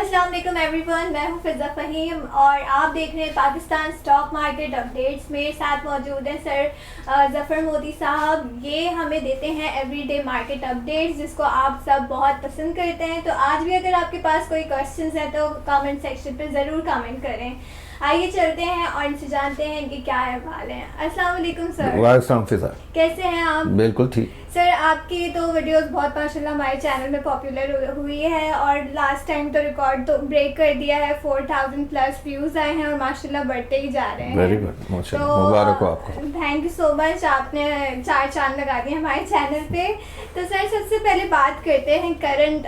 अस्सलाम वालेकुम एवरीवन, मैं हूं फिज़ा फ़हीम और आप देख रहे हैं पाकिस्तान स्टॉक मार्केट अपडेट्स। मेरे साथ मौजूद हैं सर ज़फ़र मोदी साहब। ये हमें देते हैं एवरीडे मार्केट अपडेट्स जिसको आप सब बहुत पसंद करते हैं। तो आज भी अगर आपके पास कोई क्वेश्चंस हैं तो कमेंट सेक्शन पे ज़रूर कमेंट करें। आइए चलते हैं और इनसे जानते हैं इनके क्या अहवाल हैं। अस्सलाम वालेकुम सर। वालेकुम फिज़ा, कैसे हैं आप? बिल्कुल ठीक। सर आपकी तो वीडियोस बहुत माशाल्लाह हमारे चैनल में पॉपुलर हुई है और लास्ट टाइम तो रिकॉर्ड तो ब्रेक कर दिया है। 4000 प्लस व्यूज़ आए हैं और माशाल्लाह बढ़ते ही जा रहे हैं। वेरी गुड, माशाल्लाह, मुबारक हो आपको। थैंक यू सो मच, आपने 4 चांद लगा दिए हमारे चैनल पे। तो सर सबसे पहले बात करते हैं करंट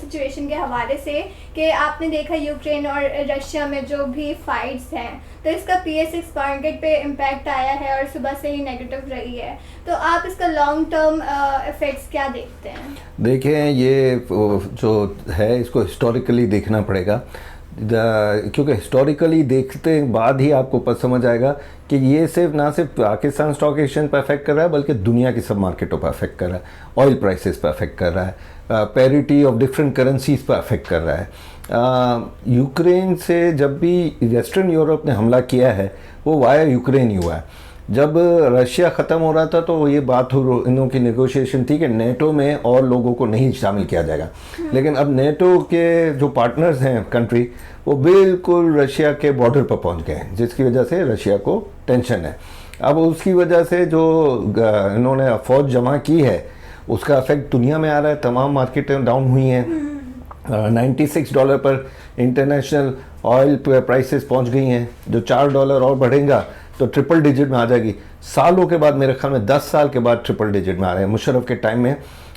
सिचुएशन के हवाले से कि आपने देखा यूक्रेन और रशिया में जो भी फाइट्स हैं तो इसका PSX मार्केट पे इम्पैक्ट आया है और सुबह से ही नेगेटिव रही है। तो आप इसका लॉन्ग टर्म इफेक्ट्स क्या देखते हैं? देखें, ये जो है इसको हिस्टोरिकली देखना पड़ेगा, क्योंकि हिस्टोरिकली देखते बाद ही आपको समझ आएगा कि ये ना सिर्फ पाकिस्तान स्टॉक एक्सचेंज पर अफेक्ट कर रहा है बल्कि दुनिया की सब मार्केटों पर अफेक्ट कर रहा है। ऑयल प्राइसेस पर अफेक्ट कर रहा है, पैरिटी ऑफ डिफरेंट करेंसीज पर अफेक्ट कर रहा है। यूक्रेन से जब भी वेस्टर्न यूरोप ने हमला किया है वो वाया यूक्रेन ही हुआ है। जब रशिया ख़त्म हो रहा था तो ये बात इन की नेगोशिएशन थी कि नेटो में और लोगों को नहीं शामिल किया जाएगा, लेकिन अब नेटो के जो पार्टनर्स हैं कंट्री वो बिल्कुल रशिया के बॉर्डर पर पहुंच गए हैं, जिसकी वजह से रशिया को टेंशन है। अब उसकी वजह से जो इन्होंने फौज जमा की है उसका इफेक्ट दुनिया में आ रहा है। तमाम मार्केटें डाउन हुई हैं। $96 पर इंटरनेशनल ऑयल प्राइसेस पहुंच गई हैं। जो $4 और बढ़ेगा तो ट्रिपल डिजिट में आ जाएगी। सालों के बाद, मेरे ख्याल में 10 साल के बाद ट्रिपल डिजिट में आ रहे हैं। मुशर्रफ के टाइम में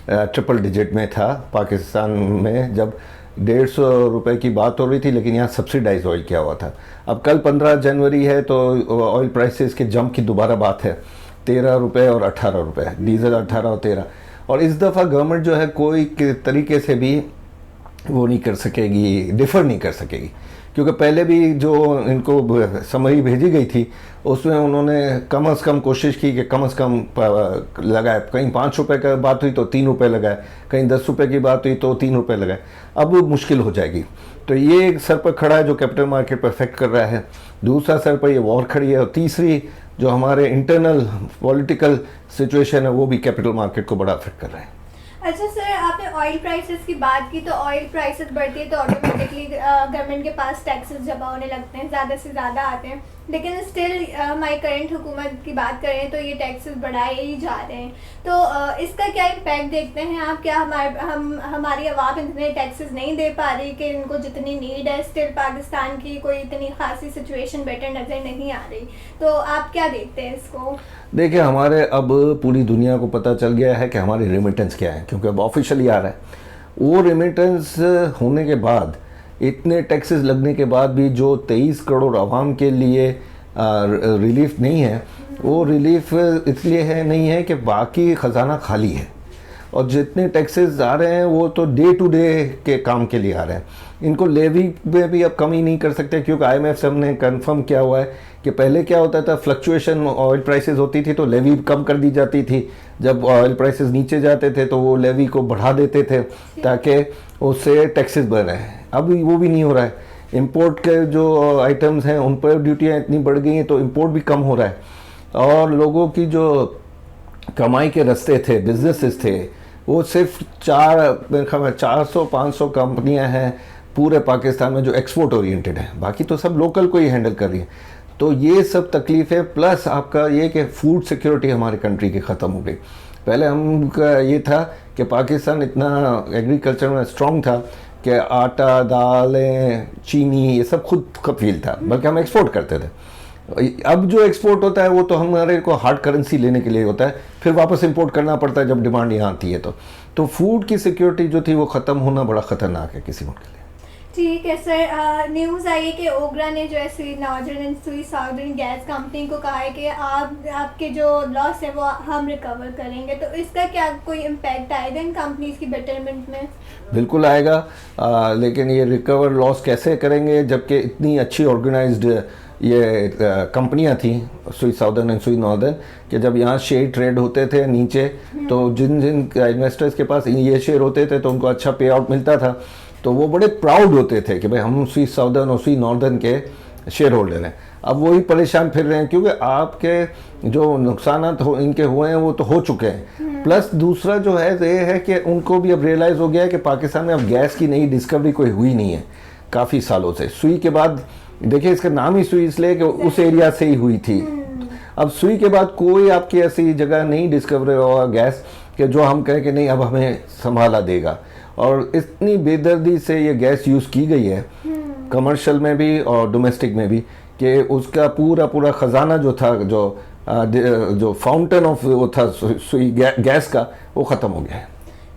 ट्रिपल डिजिट में था पाकिस्तान में, जब ₹150 की बात हो रही थी, लेकिन यहाँ सब्सिडाइज ऑयल किया हुआ था। अब कल 15 जनवरी है तो ऑयल प्राइसेस के जंप की दोबारा बात है। ₹13 और ₹18, डीजल 18 और 13। और इस दफ़ा गवर्नमेंट जो है कोई तरीके से भी वो नहीं कर सकेगी, डिफ़र नहीं कर सकेगी, क्योंकि पहले भी जो इनको समरी भेजी गई थी उसमें उन्होंने कम से कम कोशिश की कि कम से कम लगाए। कहीं ₹5 की बात हुई तो ₹3 लगाए, कहीं ₹10 की बात हुई तो ₹3 लगाए। अब मुश्किल हो जाएगी। तो ये एक सर पर खड़ा है जो कैपिटल मार्केट पर इफेक्ट कर रहा है। दूसरा सर पर ये वॉर खड़ी है और तीसरी जो हमारे इंटरनल पॉलिटिकल सिचुएशन है वो भी कैपिटल मार्केट को बड़ा अफेक्ट कर रहा है। अच्छा सर, आपने ऑयल प्राइसेस की बात की, तो ऑयल प्राइसेस बढ़ती है तो ऑटोमेटिकली गवर्नमेंट के पास टैक्सेस जमा होने लगते हैं, ज़्यादा से ज़्यादा आते हैं। लेकिन स्टिल हमारी करंट हुकूमत की बात करें तो ये टैक्सेस बढ़ाए ही जा रहे हैं। तो इसका क्या इम्पैक्ट देखते हैं आप? क्या हमारी आवाम इतने टैक्सेस नहीं दे पा रही कि इनको जितनी नीड है? स्टिल पाकिस्तान की कोई इतनी खासी सिचुएशन बेटर नज़र नहीं आ रही। तो आप क्या देखते हैं इसको? देखिए, हमारे अब पूरी दुनिया को पता चल गया है कि हमारी रेमिटेंस क्या है, क्योंकि अब ऑफिशियली आ रहा है। वो रेमिटेंस होने के बाद, इतने टैक्सेस लगने के बाद भी जो 23 करोड़ आवाम के लिए रिलीफ नहीं है, वो रिलीफ इसलिए नहीं है कि बाकी ख़जाना खाली है और जितने टैक्सेस आ रहे हैं वो तो डे टू डे के काम के लिए आ रहे हैं। इनको लेवी में भी अब कमी नहीं कर सकते, क्योंकि IMF सब ने कंफर्म किया हुआ है कि पहले क्या होता था, फ्लक्चुएशन ऑयल प्राइसेस होती थी तो लेवी कम कर दी जाती थी। जब ऑयल प्राइसेस नीचे जाते थे तो वो लेवी को बढ़ा देते थे ताकि उससे टैक्सेस बढ़ रहे हैं। अब वो भी नहीं हो रहा है। इंपोर्ट के जो आइटम्स हैं उन पर ड्यूटियाँ इतनी बढ़ गई हैं तो इंपोर्ट भी कम हो रहा है। और लोगों की जो कमाई के रास्ते थे, बिजनेसेस थे, वो सिर्फ 400-500 कंपनियां हैं पूरे पाकिस्तान में जो एक्सपोर्ट ओरिएंटेड है, बाकी तो सब लोकल को ही हैंडल कर रही है। तो ये सब तकलीफ़ है। प्लस आपका ये कि फूड सिक्योरिटी हमारे कंट्री की ख़त्म हो गई। पहले हमका ये था कि पाकिस्तान इतना एग्रीकल्चर में स्ट्रॉन्ग था कि आटा, दालें, चीनी ये सब खुद कफील था, बल्कि हम एक्सपोर्ट करते थे। अब जो एक्सपोर्ट होता है वो तो हमारे को हार्ड करेंसी लेने के लिए होता है, फिर वापस इंपोर्ट करना पड़ता है जब डिमांड यहाँ आती है। तो फूड की सिक्योरिटी जो थी वो ख़त्म होना बड़ा ख़तरनाक है किसी मुल्क के लिए। ठीक है सर, न्यूज़ आई है कि ओगरा ने जो है northern and southern gas company को कहा है कि आपके जो लॉस है वो हम रिकवर करेंगे। तो इसका क्या कोई इम्पैक्ट आएगा इन कंपनीज की बेटरमेंट में? बिल्कुल आएगा, लेकिन ये रिकवर लॉस कैसे करेंगे जबकि इतनी अच्छी ऑर्गेनाइज्ड ये कंपनियां थी, Swiss southern and Swiss northern, कि जब यहाँ शेयर ट्रेड होते थे नीचे तो जिन जिन इन्वेस्टर्स के पास ये शेयर होते थे तो उनको अच्छा पे आउट मिलता था। तो वो बड़े प्राउड होते थे कि भाई हम स्वी साउदर्न और स्वी नॉर्दर्न के शेयर होल्डर हैं। अब वही परेशान फिर रहे हैं क्योंकि आपके जो नुकसान इनके हुए हैं वो तो हो चुके हैं। प्लस दूसरा जो है ये है कि उनको भी अब रियलाइज़ हो गया है कि पाकिस्तान में अब गैस की नई डिस्कवरी कोई हुई नहीं है काफ़ी सालों से। सुई के बाद देखिए इसका नाम ही सुई इसलिए कि उस एरिया से ही हुई थी। अब सुई के बाद कोई आपकी ऐसी जगह नहीं डिस्कवर हुआ गैस कि जो हम कहें कि नहीं अब हमें संभाला देगा। और इतनी बेदर्दी से ये गैस यूज़ की गई है कमर्शियल में भी और डोमेस्टिक में भी कि उसका पूरा पूरा ख़जाना जो था, जो फाउंटेन ऑफ वो था सुई गैस का, वो ख़त्म हो गया है।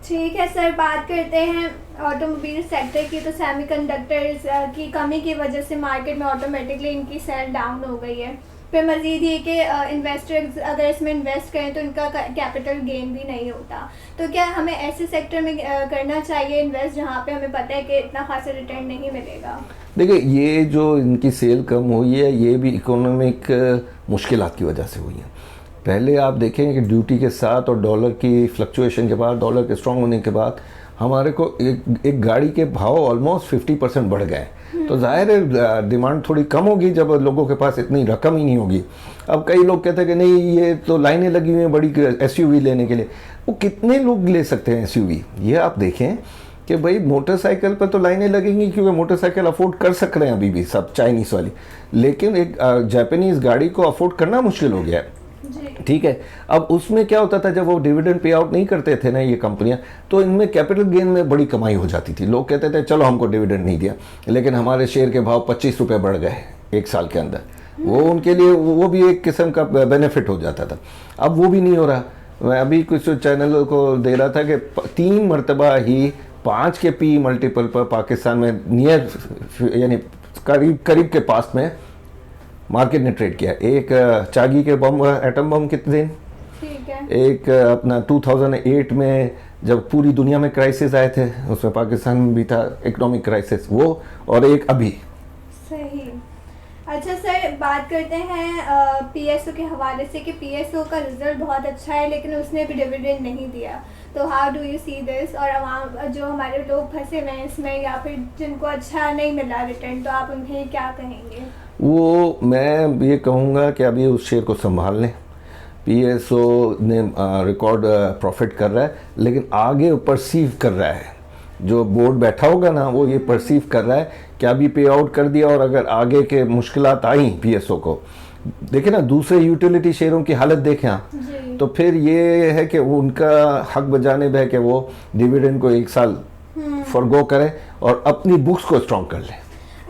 ठीक है सर, बात करते हैं ऑटोमोबाइल सेक्टर की। तो सेमीकंडक्टर्स की कमी की वजह से मार्केट में ऑटोमेटिकली इनकी सेल डाउन हो गई है। फिर मज़ीद ये कि इन्वेस्टर्स अगर इसमें इन्वेस्ट करें तो इनका कैपिटल गेन भी नहीं होता। तो क्या हमें ऐसे सेक्टर में करना चाहिए इन्वेस्ट जहाँ पे हमें पता है कि इतना खासा रिटर्न नहीं मिलेगा? देखिए ये जो इनकी सेल कम हुई है ये भी इकोनॉमिक मुश्किलात की वजह से हुई है। पहले आप देखें कि ड्यूटी के साथ और डॉलर की फ्लक्चुएशन के बाद, डॉलर के स्ट्रॉन्ग होने के बाद हमारे को एक गाड़ी के भाव ऑलमोस्ट 50% बढ़ गए। तो जाहिर है डिमांड थोड़ी कम होगी जब लोगों के पास इतनी रकम ही नहीं होगी। अब कई लोग कहते हैं कि नहीं ये तो लाइनें लगी हुई हैं बड़ी एसयूवी लेने के लिए। वो कितने लोग ले सकते हैं एसयूवी? ये आप देखें कि भाई मोटरसाइकिल पर तो लाइनें लगेंगी क्योंकि मोटरसाइकिल अफोर्ड कर सक रहे हैं अभी भी सब चाइनीज़ वाली, लेकिन एक जापानीज़ गाड़ी को अफोर्ड करना मुश्किल हो गया है। ठीक है, अब उसमें क्या होता था जब वो डिविडेंड पे आउट नहीं करते थे ना ये कंपनियां, तो इनमें कैपिटल गेन में बड़ी कमाई हो जाती थी। लोग कहते थे चलो हमको डिविडेंड नहीं दिया, लेकिन हमारे शेयर के भाव 25 रुपये बढ़ गए एक साल के अंदर। वो उनके लिए वो भी एक किस्म का बेनिफिट हो जाता था। अब वो भी नहीं हो रहा। मैं अभी कुछ चैनल को दे रहा था कि 3 मरतबा ही 5 के पी मल्टीपल पर पाकिस्तान में नियर यानी करीब करीब के पास में मार्केट ने ट्रेड किया। एक चागी के बम, एटम बम कितने दिन, ठीक है। एक अपना 2008 में जब पूरी दुनिया में क्राइसिस आए थे उसमें पाकिस्तान में भी था इकोनॉमिक क्राइसिस, वो, और एक अभी। सही। अच्छा सर, बात करते हैं पीएसओ के हवाले से कि पीएसओ का रिजल्ट बहुत अच्छा है लेकिन उसने भी डिविडेंड नहीं दिया। तो how do you see this? और अवाम जो हमारे लोग फंसे हुए हैं इसमें या फिर जिनको अच्छा नहीं मिला रिटर्न, तो आप उन्हें क्या कहेंगे? वो मैं ये कहूँगा कि अभी उस शेयर को संभाल लें। पीएसओ ने रिकॉर्ड प्रॉफिट कर रहा है लेकिन आगे परसीव कर रहा है, जो बोर्ड बैठा होगा ना वो ये परसीव कर रहा है कि अभी पे आउट कर दिया और अगर आगे के मुश्किलात आई पीएसओ को, देखें ना दूसरे यूटिलिटी शेयरों की हालत देखें आप, तो फिर ये है कि वो उनका हक बजानिब है कि वो डिविडेंड को 1 साल फॉरगो करें और अपनी बुक्स को स्ट्रॉन्ग कर लें।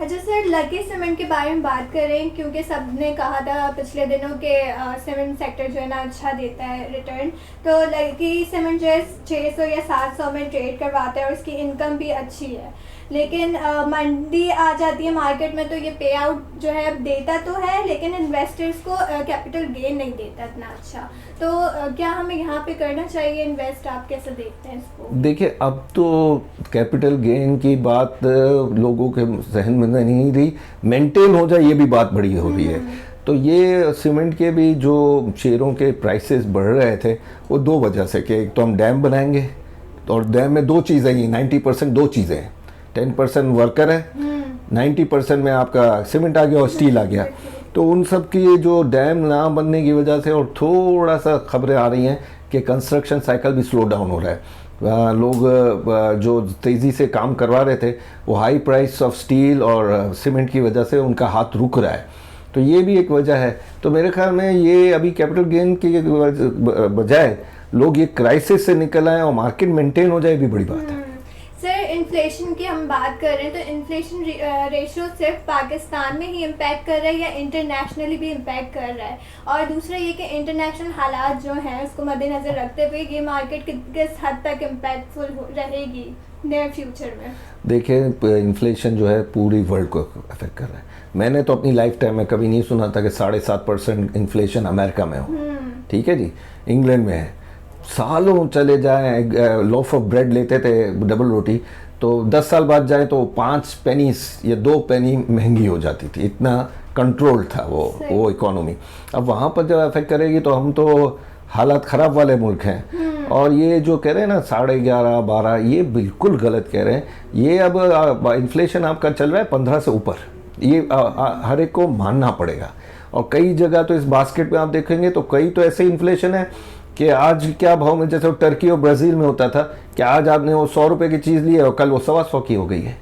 अच्छा सर, लकी सीमेंट के बारे में बात करें क्योंकि सबने कहा था पिछले दिनों के सीमेंट सेक्टर जो है ना अच्छा देता है रिटर्न। तो लकी सीमेंट जो है 600 या 700 में ट्रेड करवाता है और उसकी इनकम भी अच्छी है, लेकिन मंदी आ जाती है मार्केट में तो ये पे आउट जो है अब देता तो है लेकिन इन्वेस्टर्स को कैपिटल गेन नहीं देता इतना अच्छा। तो क्या हमें यहाँ पे करना चाहिए इन्वेस्ट? आप कैसे देखते हैं इसको? देखिए अब तो कैपिटल गेन की बात लोगों के जहन में नहीं रही, मेंटेन हो जाए ये भी बात बड़ी हो रही है। तो ये सीमेंट के भी जो शेयरों के प्राइसेस बढ़ रहे थे वो 2 वजह से, कि एक तो हम डैम बनाएंगे और डैम में 2 चीज़ें ही, 90% 2 चीज़ें हैं, 10% वर्कर है, 90% में आपका सीमेंट आ गया और स्टील आ गया। तो उन सब की जो डैम ना बनने की वजह से और थोड़ा सा खबरें आ रही हैं कि कंस्ट्रक्शन साइकिल भी स्लो डाउन हो रहा है। लोग जो तेज़ी से काम करवा रहे थे वो हाई प्राइस ऑफ स्टील और सीमेंट की वजह से उनका हाथ रुक रहा है। तो ये भी एक वजह है। तो मेरे ख्याल में ये अभी कैपिटल गेन की बजाय लोग ये क्राइसिस से निकल आए और मार्केट मेंटेन हो जाए भी बड़ी बात है। सर, इन्फ्लेशन की हम बात कर रहे हैं तो इन्फ्लेशन रेशो सिर्फ पाकिस्तान में ही इम्पैक्ट कर रहा है या इंटरनेशनली भी इम्पैक्ट कर रहा है? और दूसरा ये कि इंटरनेशनल हालात जो हैं उसको मद्देनज़र रखते हुए ये मार्केट किस हद तक इम्पैक्टफुल रहेगी नियर फ्यूचर में? देखिए इन्फ्लेशन जो है पूरी वर्ल्ड को अफेक्ट कर रहा है। मैंने तो अपनी लाइफ टाइम में कभी नहीं सुना था कि 7.5% इन्फ्लेशन अमेरिका में हो। ठीक है जी, इंग्लैंड में है, सालों चले जाएं, लोफ ऑफ ब्रेड लेते थे डबल रोटी, तो 10 साल बाद जाए तो 5 पेनीस या 2 पेनी महंगी हो जाती थी, इतना कंट्रोल था वो इकोनॉमी। अब वहाँ पर जब अफेक्ट करेगी तो हम तो हालात ख़राब वाले मुल्क हैं। और ये जो कह रहे हैं ना 11.5 12, ये बिल्कुल गलत कह रहे हैं। ये अब इन्फ्लेशन आपका चल रहा है 15 से ऊपर, ये हर एक को मानना पड़ेगा। और कई जगह तो इस बास्केट में आप देखेंगे तो कई तो ऐसे इन्फ्लेशन है कि आज क्या भाव में, जैसे टर्की और ब्राज़ील में होता था कि आज आपने वो 100 रुपये की चीज़ ली है और कल वो 125 की हो गई है,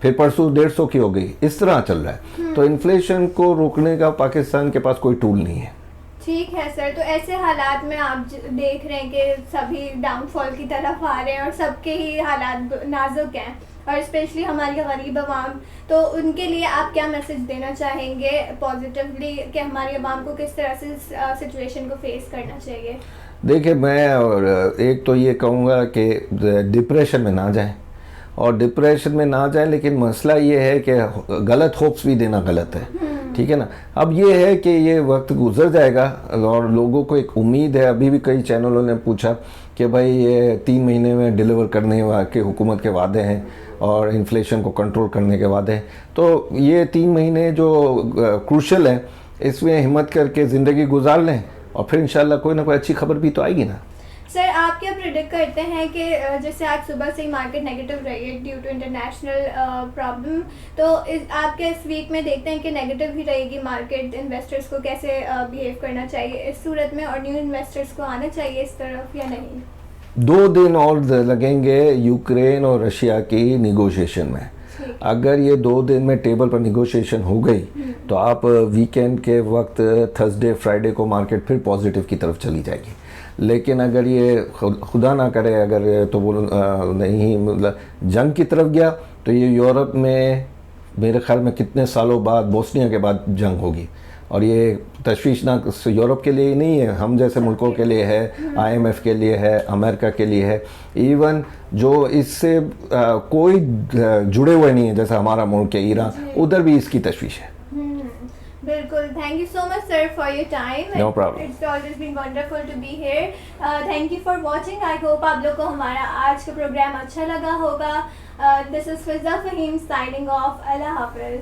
फिर परसों 150 की हो गई, इस तरह चल रहा है। तो इन्फ्लेशन को रोकने का पाकिस्तान के पास कोई टूल नहीं है। ठीक है सर, तो ऐसे हालात में आप देख रहे हैं कि सभी डाउनफॉल की तरफ आ रहे हैं और सबके ही हालात नाजुक हैं, और स्पेशली हमारी गरीब आवाम, तो उनके लिए आप क्या मैसेज देना चाहेंगे पॉजिटिवली कि हमारी आवाम को किस तरह से सिचुएशन को फेस करना चाहिए? देखिए, मैं और एक तो ये कहूँगा कि डिप्रेशन में ना जाएं, और डिप्रेशन में ना जाएं, लेकिन मसला ये है कि गलत होप्स भी देना गलत है, ठीक है ना। अब ये है कि ये वक्त गुजर जाएगा और लोगों को एक उम्मीद है। अभी भी कई चैनलों ने पूछा कि भाई ये 3 महीने में डिलीवर करने के हुकूमत के वादे हैं और इन्फ्लेशन को कंट्रोल करने के वादे हैं। तो ये 3 महीने जो क्रूशल है, इसमें हिम्मत करके ज़िंदगी गुजार लें और फिर इंशाल्लाह कोई ना कोई अच्छी खबर भी तो आएगी ना। सर, आप क्या प्रेडिक्ट करते हैं कि जैसे आज सुबह से ही मार्केट नेगेटिव रही है ड्यू टू इंटरनेशनल प्रॉब्लम, तो आप क्या इस वीक में देखते हैं कि नेगेटिव ही रहेगी मार्केट? इन्वेस्टर्स को कैसे बिहेव करना चाहिए इस सूरत में, और न्यू इन्वेस्टर्स को आना चाहिए इस तरफ या नहीं? 2 दिन और लगेंगे यूक्रेन और रशिया की निगोशिएशन में। अगर ये 2 दिन में टेबल पर निगोशिएशन हो गई तो आप वीकेंड के वक्त थर्सडे फ्राइडे को मार्केट फिर पॉजिटिव की तरफ चली जाएगी। लेकिन अगर ये खुदा ना करे, अगर तो वो नहीं, मतलब जंग की तरफ गया, तो ये यूरोप में मेरे ख्याल में कितने सालों बाद, बोस्निया के बाद जंग होगी। और ये तशवीशनाक यूरोप के लिए ही नहीं है, हम जैसे मुल्कों के लिए है, IMF के लिए है, अमेरिका के लिए है, इवन जो इससे कोई जुड़े हुए नहीं है जैसे हमारा मुल्क है ईरान, उधर भी इसकी तशवीश है। बिल्कुल। Thank you so much sir for your time. No problem. It's always been wonderful to be here. Thank you for watching. I hope आप लोग को हमारा आज का प्रोग्राम अच्छा लगा होगा। This is Fiza Faheem signing off. अल्लाह हाफिज।